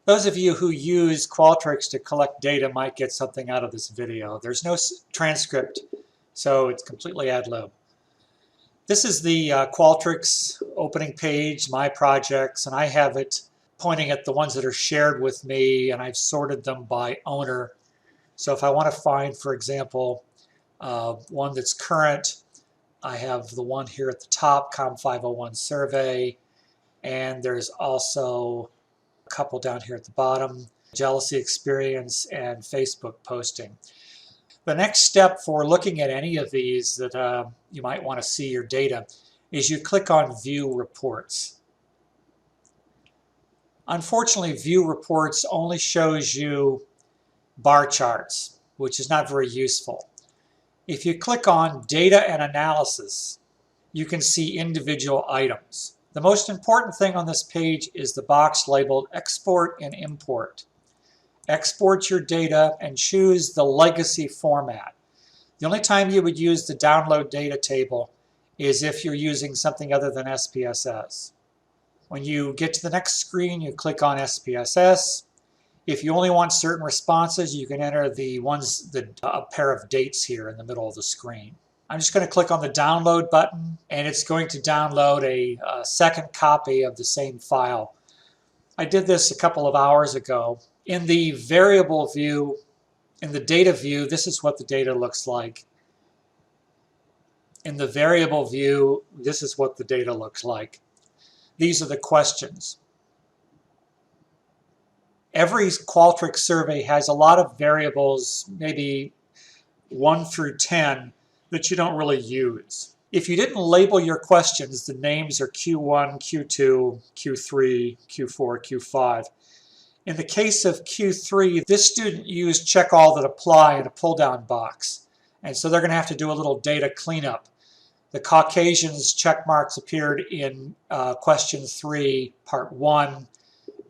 Those of you who use Qualtrics to collect data might get something out of this video. There's no transcript, so it's completely ad lib. This is the Qualtrics opening page, my projects, and I have it pointing at the ones that are shared with me, and I've sorted them by owner. So if I want to find, for example, one that's current, I have the one here at the top, COMM 501 survey, and there's also a couple down here at the bottom, jealousy experience and Facebook posting. The next step for looking at any of these that you might want to see your data is you click on View Reports. Unfortunately, View Reports only shows you bar charts, which is not very useful. If you click on Data and Analysis, you can see individual items. The most important thing on this page is the box labeled Export and Import. Export your data and choose the legacy format. The only time you would use the download data table is if you're using something other than SPSS. When you get to the next screen, you click on SPSS. If you only want certain responses, you can enter the ones that a pair of dates here in the middle of the screen. I'm just going to click on the download button, and it's going to download a second copy of the same file. I did this a couple of hours ago. In the variable view, in the data view, this is what the data looks like. In the variable view, this is what the data looks like. These are the questions. Every Qualtrics survey has a lot of variables, maybe 1 through 10, that you don't really use. If you didn't label your questions, the names are Q1, Q2, Q3, Q4, Q5. In the case of Q3, this student used check all that apply in a pull-down box. And so they're going to have to do a little data cleanup. The Caucasians check marks appeared in question 3, part 1.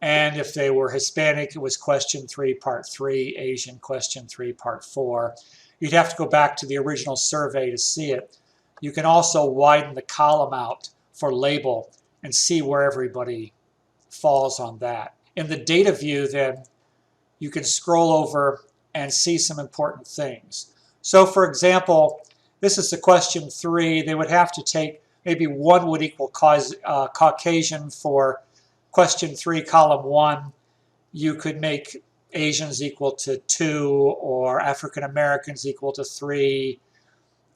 And if they were Hispanic, it was question 3, part 3, Asian, question 3, part 4. You'd have to go back to the original survey to see it. You can also widen the column out for label and see where everybody falls on that. In the data view, then, you can scroll over and see some important things. So, for example, this is the question 3. They would have to take, maybe 1 would equal Caucasian for question 3, column 1. You could make Asians equal to 2 or African Americans equal to 3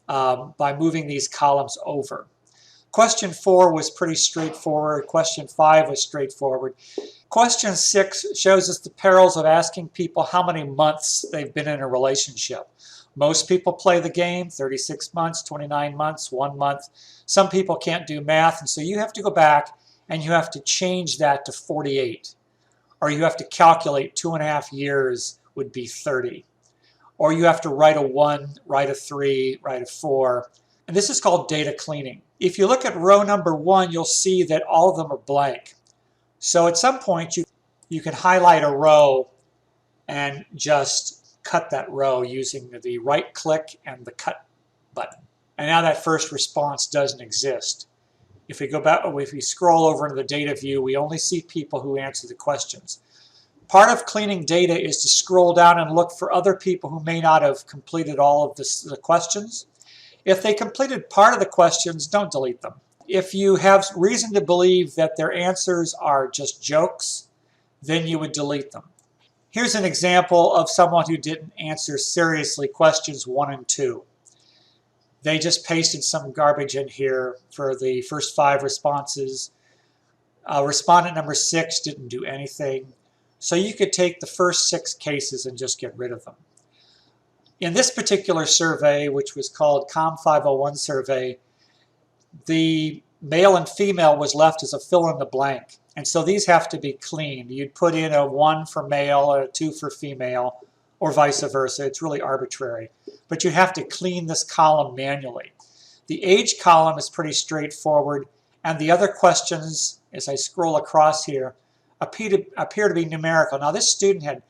by moving these columns over. Question 4 was pretty straightforward. Question 5 was straightforward. Question 6 shows us the perils of asking people how many months they've been in a relationship. Most people play the game, 36 months, 29 months, 1 month. Some people can't do math, and so you have to go back and you have to change that to 48. Or you have to calculate 2.5 years would be 30. Or you have to write a 1, write a 3, write a 4. And this is called data cleaning. If you look at row number 1, you'll see that all of them are blank. So at some point, you can highlight a row and just cut that row using the right click and the cut button. And now that first response doesn't exist. If we go back, if we scroll over into the data view, we only see people who answer the questions. Part of cleaning data is to scroll down and look for other people who may not have completed all of the questions. If they completed part of the questions, don't delete them. If you have reason to believe that their answers are just jokes, then you would delete them. Here's an example of someone who didn't answer seriously questions 1 and 2. They just pasted some garbage in here for the first 5 responses. Respondent number 6 didn't do anything. So you could take the first 6 cases and just get rid of them. In this particular survey, which was called COMM 501 survey, the male and female was left as a fill-in-the-blank. And so these have to be cleaned. You'd put in a 1 for male or a 2 for female, or vice versa. It's really arbitrary. But you have to clean this column manually. The age column is pretty straightforward, and the other questions, as I scroll across here, appear to be numerical. Now this student had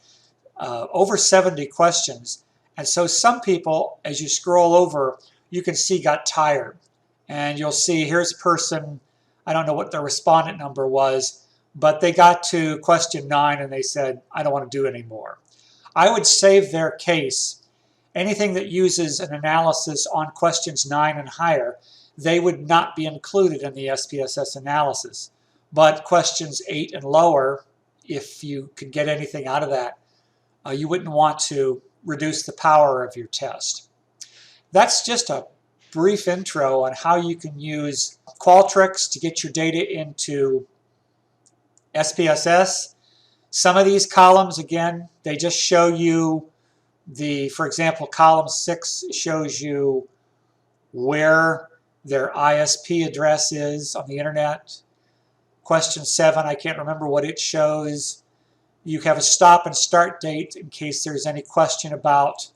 over 70 questions, and so some people, as you scroll over, you can see got tired. And you'll see here's a person, I don't know what the respondent number was, but they got to question 9 and they said, I don't want to do it anymore. I would save their case. Anything that uses an analysis on questions 9 and higher, they would not be included in the SPSS analysis. But questions 8 and lower, if you could get anything out of that, you wouldn't want to reduce the power of your test. That's just a brief intro on how you can use Qualtrics to get your data into SPSS. Some of these columns, again, they just show you for example, column 6 shows you where their ISP address is on the internet. Question 7, I can't remember what it shows. You have a stop and start date in case there's any question about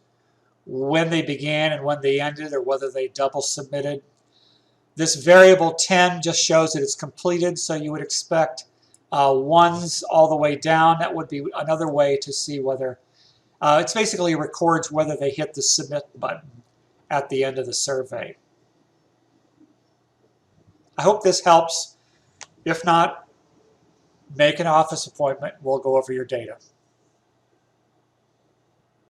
when they began and when they ended, or whether they double submitted. This variable 10 just shows that it's completed, so you would expect 1s all the way down. That would be another way to see whether it basically records whether they hit the submit button at the end of the survey. I hope this helps. If not, make an office appointment. We'll go over your data.